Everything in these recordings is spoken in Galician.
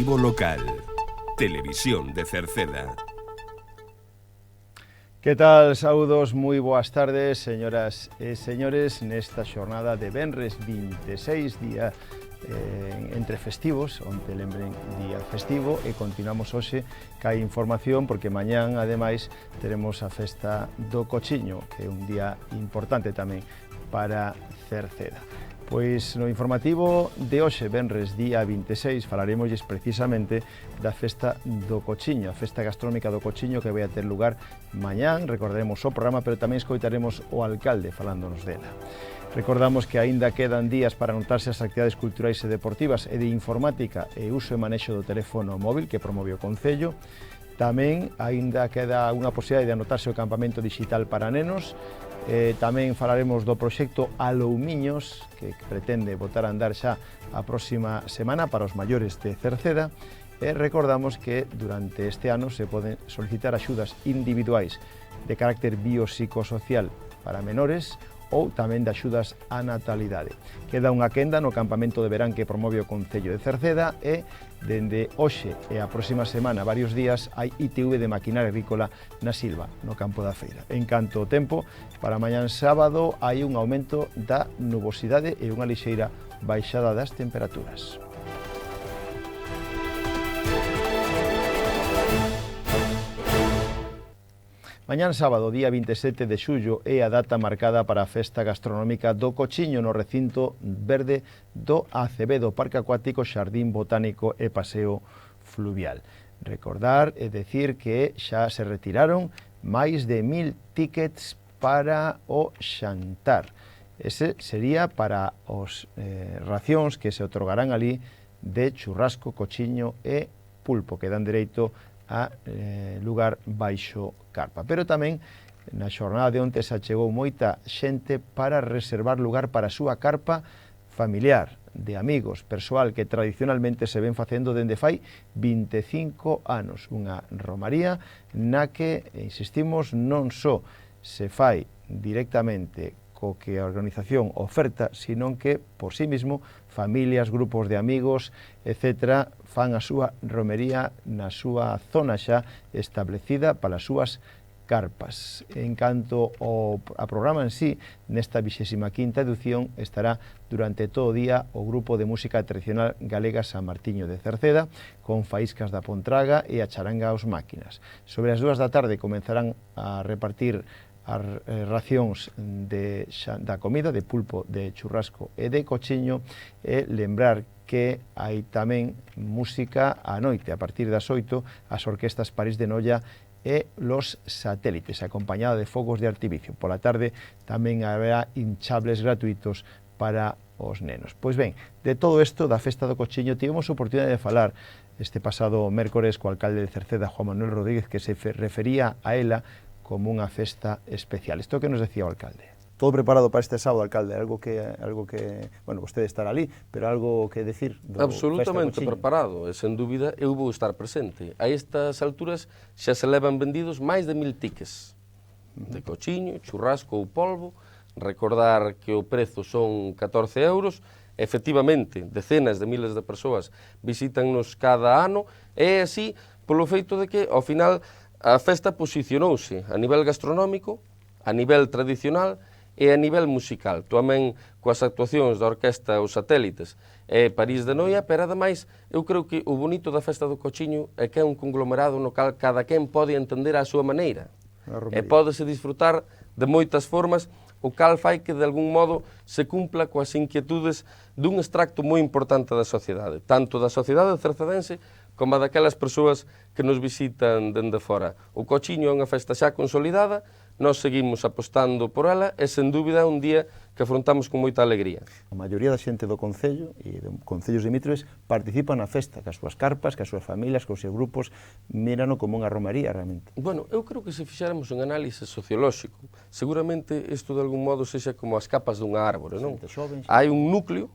Informativo local. Televisión de Cerceda. Que tal? Saúdos, moi boas tardes, señoras e señores, nesta xornada de venres 26, día entre festivos, onde lembren día festivo, e continuamos hoxe ca información, porque mañán, ademais, teremos a festa do Cochiño, que é un día importante tamén para Cerceda. Pois no informativo de hoxe, venres día 26, falaremosles precisamente da festa do Cochiño, a festa gastronómica do Cochiño que vai a ter lugar mañán. Recordaremos o programa, pero tamén escoitaremos o alcalde falándonos dela. Recordamos que aínda quedan días para anotarse as actividades culturais e deportivas e de informática e uso e manexo do teléfono móvil que promove o Concello. Tamén aínda queda unha posibilidade de anotarse o campamento digital para nenos. Tamén falaremos do proxecto Aloumiños, que pretende botar a andar xa a próxima semana para os maiores de Cerceda. E recordamos que durante este ano se poden solicitar axudas individuais de carácter biopsicosocial para menores ou tamén de axudas á natalidade. Queda unha quenda no campamento de verán que promove o Concello de Cerceda e dende hoxe e a próxima semana, varios días, hai ITV de maquinaria agrícola na Silva, no campo da feira. En canto ao tempo, para mañán sábado hai un aumento da nubosidade e unha lixeira baixada das temperaturas. Mañán sábado, día 27 de xullo, é a data marcada para a festa gastronómica do Cochiño no recinto verde do Acevedo, Parque Acuático, Xardín Botánico e Paseo Fluvial. Recordar e decir que xa se retiraron máis de 1000 tickets para o xantar. Ese sería para os racións que se otorgarán ali de churrasco, cochiño e pulpo, que dan dereito a lugar baixo carpa. Pero tamén na xornada de onte se achegou moita xente para reservar lugar para a súa carpa familiar, de amigos, persoal que tradicionalmente se ven facendo dende fai 25 anos. Unha romaría na que, insistimos, non só se fai directamente co que a organización oferta, sino que, por sí mismo, familias, grupos de amigos, etc., fan a súa romería na súa zona xa establecida para as súas carpas. En canto a programa en sí, nesta 25ª edición estará durante todo o día o grupo de música tradicional galega San Martiño de Cerceda, con faíscas da Pontraga e a charanga aos máquinas. Sobre as 2 da tarde comenzarán a repartir as racións da comida, de pulpo, de churrasco e de cochiño, e lembrar que hai tamén música á noite, a partir das 8, as orquestas París de Noia e Los Satélites, acompañada de fogos de artificio. Pola tarde tamén haberá hinchables gratuitos para os nenos. Pois ben, de todo isto da festa do Cochiño tivemos oportunidade de falar este pasado mércores co alcalde de Cerceda, Juan Manuel Rodríguez, que se refería a ela como unha festa especial. Isto que nos decía o alcalde? Todo preparado para este sábado, alcalde? Algo que bueno, vostede estará ali, pero algo que decir do absolutamente preparado, e sen dúbida eu vou estar presente. A estas alturas xa se levan vendidos máis de 1000 tickets de cochiño, churrasco ou polvo. Recordar que o prezo son 14 euros. Efectivamente, decenas de miles de persoas visítannos cada ano, e así polo feito de que, ao final, a festa posicionouse a nivel gastronómico, a nivel tradicional e a nivel musical. Tamén coas actuacións da Orquesta Os Satélites e París de Noia, pero ademais eu creo que o bonito da festa do Cochiño é que é un conglomerado no cal cada quen pode entender a súa maneira e pódese disfrutar de moitas formas, o cal fai que de algún modo se cumpla coas inquietudes dun extracto moi importante da sociedade, tanto da sociedade cercedense como a daquelas persoas que nos visitan dende fora. O Cochiño é unha festa xa consolidada, nós seguimos apostando por ela e, sen dúbida, é un día que afrontamos con moita alegría. A maioría da xente do Concello e de Concellos limítrofes participa na festa, cas súas carpas, cas súas familias, cos seus grupos, mírano como unha romaría, realmente. Bueno, eu creo que se fixéramos un análise sociolóxico, seguramente isto de algún modo sexa como as capas dunha árbore, non? Hai un núcleo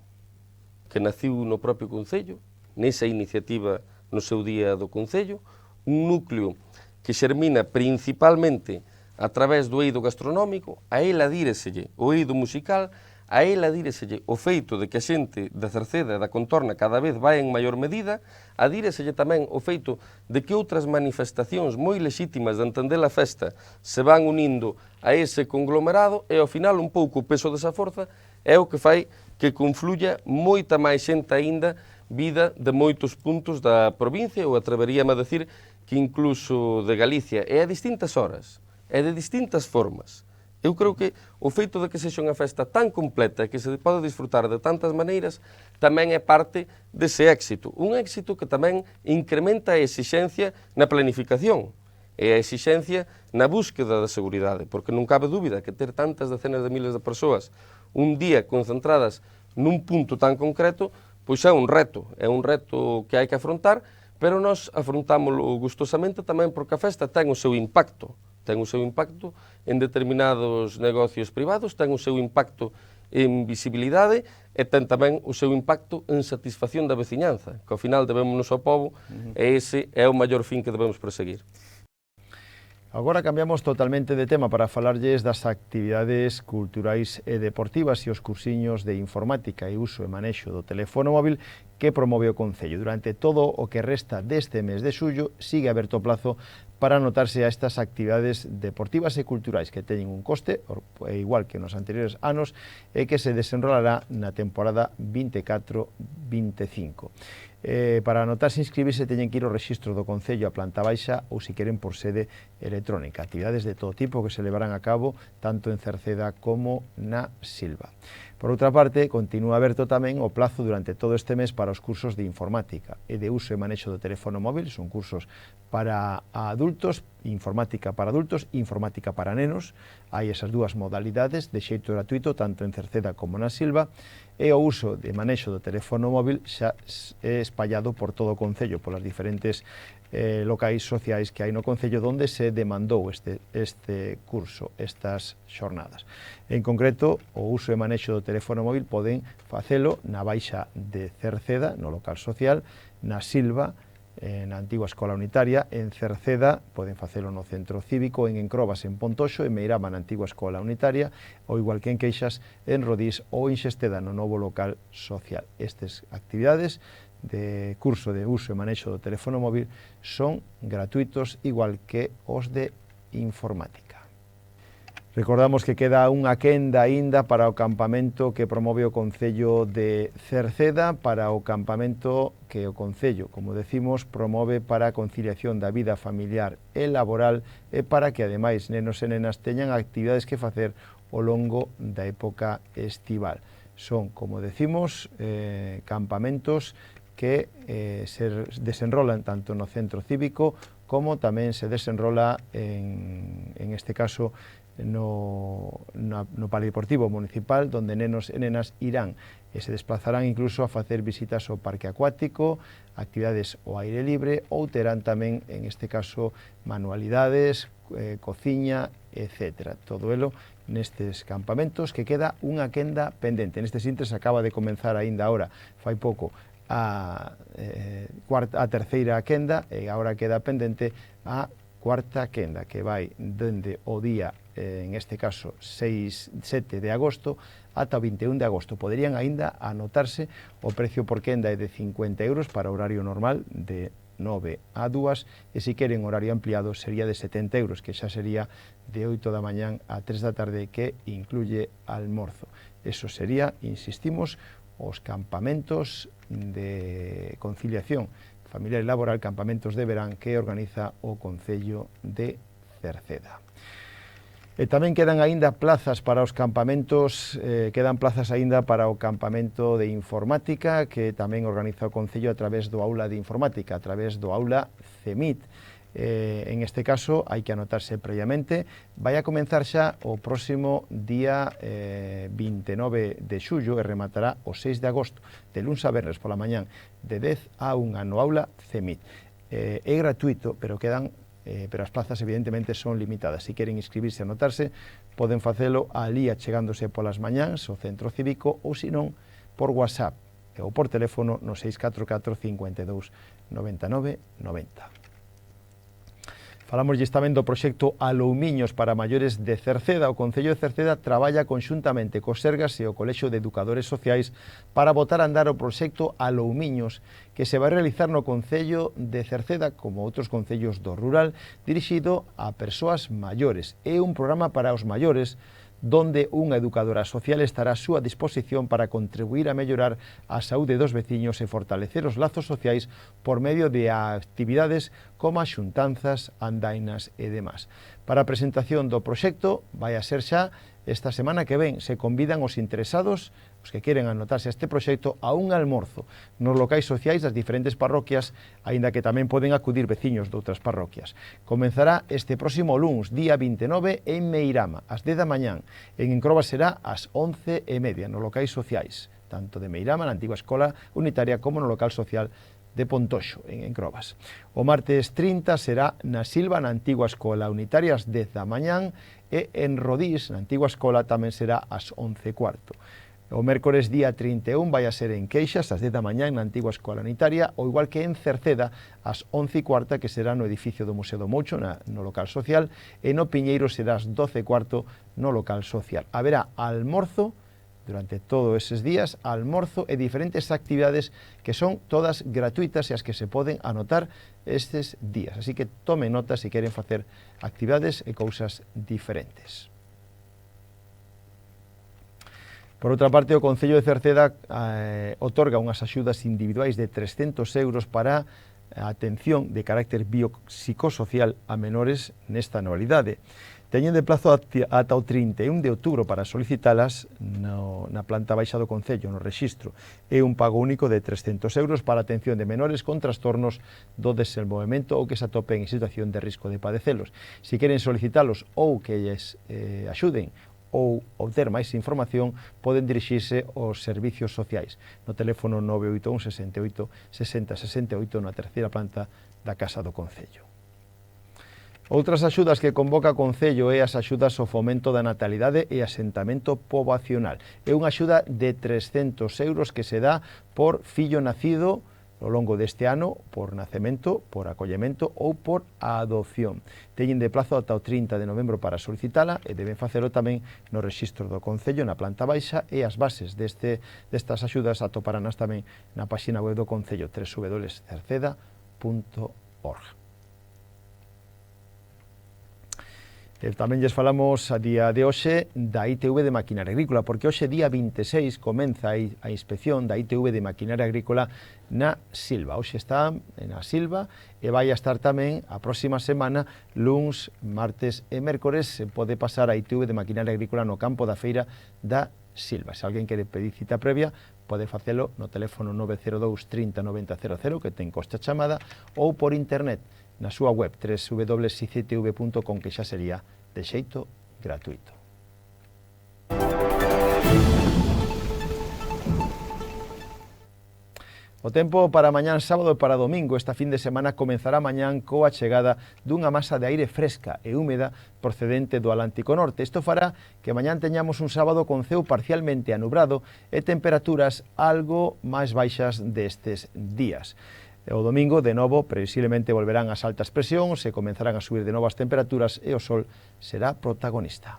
que naciu no propio Concello, nesa iniciativa no seu día do Concello, un núcleo que xermina principalmente a través do eido gastronómico, a ela díreselle o eido musical, a ela díreselle o feito de que a xente de Cerceda e da contorna cada vez vai en maior medida, a díreselle tamén o feito de que outras manifestacións moi lexítimas de entender a festa se van unindo a ese conglomerado e ao final un pouco o peso desa forza é o que fai que confluya moita máis xente aínda vida de moitos puntos da provincia ou atreveríame a decir que incluso de Galicia e a distintas horas e de distintas formas. Eu creo que o feito de que sexa unha festa tan completa e que se pode disfrutar de tantas maneiras tamén é parte dese éxito. Un éxito que tamén incrementa a exixencia na planificación e a exixencia na búsqueda da seguridade, porque non cabe dúbida que ter tantas decenas de miles de persoas un día concentradas nun punto tan concreto, pois é un reto que hai que afrontar, pero nós afrontámoslo gustosamente tamén porque a festa ten o seu impacto en determinados negocios privados, ten o seu impacto en visibilidade e ten tamén o seu impacto en satisfacción da veciñanza, que ao final debémonos ao pobo e ese é o maior fin que debemos perseguir. Agora cambiamos totalmente de tema para falarlles das actividades culturais e deportivas e os cursiños de informática e uso e manexo do teléfono móvil que promove o Concello. Durante todo o que resta deste mes de xullo sigue aberto o plazo para anotarse a estas actividades deportivas e culturais que teñen un coste, igual que nos anteriores anos, e que se desenrolará na temporada 24-25. Para anotarse e inscribirse teñen que ir ao rexistro do Concello a planta baixa ou se queren por sede electrónica. Actividades de todo tipo que se levarán a cabo tanto en Cerceda como na Silva. Por outra parte, continúa aberto tamén o plazo durante todo este mes para os cursos de informática e de uso e manexo do teléfono móvil. Son cursos para adultos, informática para adultos, informática para nenos. Hai esas dúas modalidades de xeito gratuito tanto en Cerceda como na Silva, e o uso de manexo do teléfono móvil xa é espallado por todo o Concello, polas diferentes locais sociais que hai no Concello onde se demandou este curso, estas xornadas. En concreto, o uso e manexo do teléfono móvil poden facelo na Baixa de Cerceda, no local social, na Silva, na antigua Escola Unitaria, en Cerceda poden facelo no Centro Cívico, en Encrobas, en Pontoxo, en Meirama, na antigua Escola Unitaria, ou igual que en Queixas, en Rodís ou en Xesteda, no novo local social. Estas actividades de curso de uso e manexo do teléfono móvil son gratuitos igual que os de informática. Recordamos que queda unha quenda aínda para o campamento que promove o Concello de Cerceda, para o campamento que o Concello, como decimos, promove para a conciliación da vida familiar e laboral e para que, ademais, nenos e nenas teñan actividades que facer ao longo da época estival. Son, como decimos, campamentos que se desenrolan tanto no centro cívico como tamén se desenrola en este caso no polideportivo municipal, donde nenos e nenas irán e se desplazarán incluso a facer visitas ao parque acuático, actividades ao aire libre, ou terán tamén, en este caso, manualidades, cociña, etc. Todo elo nestes campamentos, que queda unha quenda pendente. Neste intres acaba de comenzar aínda agora, fai pouco, a terceira quenda, e agora queda pendente a cuarta quenda, que vai dende o día, en este caso, 7 de agosto, ata o 21 de agosto. Poderían aínda anotarse, o precio por quenda é de 50 euros para horario normal, de 9 a 2, e se queren horario ampliado sería de 70 euros, que xa sería de 8 da mañán a 3 da tarde, que incluye almorzo. Eso sería, insistimos, os campamentos de conciliación familiar e laboral, campamentos de verán que organiza o Concello de Cerceda. E tamén quedan aínda plazas para os campamentos, quedan plazas aínda para o campamento de informática que tamén organiza o Concello a través do aula de informática, a través do aula CEMIT. En este caso hai que anotarse previamente. Vai a comenzar xa o próximo día 29 de xullo e rematará o 6 de agosto, de luns a venres pola mañán, de 10 a 1 no aula CEMIT. É gratuito, pero as plazas evidentemente son limitadas. Se queren inscribirse e anotarse, poden facelo alí achegándose polas mañáns ao centro cívico, ou senón por WhatsApp ou por teléfono no 644 52 99 90. Falámoslle tamén do proxecto Aloumiños para maiores de Cerceda. O Concello de Cerceda traballa conxuntamente co Sergas e o Colexio de Educadores Sociais para botar a andar o proxecto Aloumiños, que se vai realizar no Concello de Cerceda, como outros concellos do rural, dirixido a persoas maiores. É un programa para os maiores, donde unha educadora social estará a súa disposición para contribuir a mellorar a saúde dos veciños e fortalecer os lazos sociais por medio de actividades como as xuntanzas, andainas e demás. Para a presentación do proxecto vai a ser xa esta semana que ven. Se convidan os interesados, os que queren anotarse a este proxecto, a un almorzo nos locais sociais das diferentes parroquias, aínda que tamén poden acudir veciños de outras parroquias. Comenzará este próximo luns, día 29, en Meirama, ás 10 da mañán. En Encrobas será ás 11:30, nos locais sociais, tanto de Meirama, na antiga escola unitaria, como no local social de Pontoxo, en Encrobas. O martes 30 será na Silva, na antiga escola unitaria, ás 10 da mañán, e en Rodís, na antiga escola, tamén será ás 11:15. O mércores día 31 vai a ser en Queixas, ás 10 da mañán, na antiga escola unitaria, ou igual que en Cerceda, ás 11:15, que será no edificio do Museo do Moucho, no local social, e no Piñeiro será ás 12:15 no local social. Haberá almorzo durante todos eses días, almorzo e diferentes actividades que son todas gratuitas e as que se poden anotar estes días. Así que tomen nota se queren facer actividades e cousas diferentes. Por outra parte, o Concello de Cerceda otorga unhas axudas individuais de 300 euros para a atención de carácter biopsicosocial a menores nesta anualidade. Teñen de plazo ata o 31 de outubro para solicitalas na planta baixa do Concello, no rexistro. É un pago único de 300 euros para a atención de menores con trastornos do desenvolvemento ou que se atopen en situación de risco de padecelos. Se queren solicitalos ou que lles axuden ou obter máis información, poden dirixirse aos servicios sociais no teléfono 981 68 60 68 na terceira planta da Casa do Concello. Outras axudas que convoca o Concello é as axudas ao fomento da natalidade e asentamento poboacional. É unha axuda de 300 euros que se dá por fillo nacido ao longo deste ano, por nacemento, por acollemento ou por adopción. Teñen de plazo ata o 30 de novembro para solicitala e deben facelo tamén no rexistro do Concello na planta baixa, e as bases destas axudas atoparánnas tamén na páxina web do Concello, www.cerceda.org. Tamén lles falamos a día de hoxe da ITV de Maquinaria Agrícola, porque hoxe día 26 comeza a inspección da ITV de Maquinaria Agrícola na Silva. Hoxe está na Silva e vai a estar tamén a próxima semana, luns, martes e mércores. Se pode pasar a ITV de Maquinaria Agrícola no campo da feira da Silva. Se alguén quere pedir cita previa, pode facelo no teléfono 902 30 90 00, que ten coste a chamada, ou por internet na súa web www.ictv.com, que xa sería de xeito gratuito. O tempo para mañán sábado e para domingo. Esta fin de semana comenzará mañán coa chegada dunha masa de aire fresca e húmeda procedente do Atlántico Norte. Isto fará que mañán teñamos un sábado con ceo parcialmente anubrado e temperaturas algo máis baixas destes días. O domingo, de novo, previsiblemente volverán as altas presións e comenzarán a subir de novo as temperaturas e o sol será protagonista.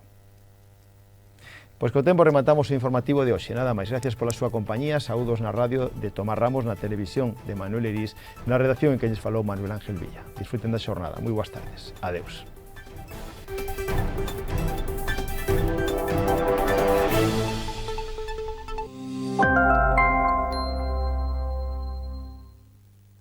Pois co tempo rematamos o informativo de hoxe. Nada máis, gracias pola súa compañía. Saúdos na radio de Tomás Ramos, na televisión de Manuel Irís, na redacción en que lles falou Manuel Ángel Villa. Disfruten da xornada. Moi boas tardes. Adeus.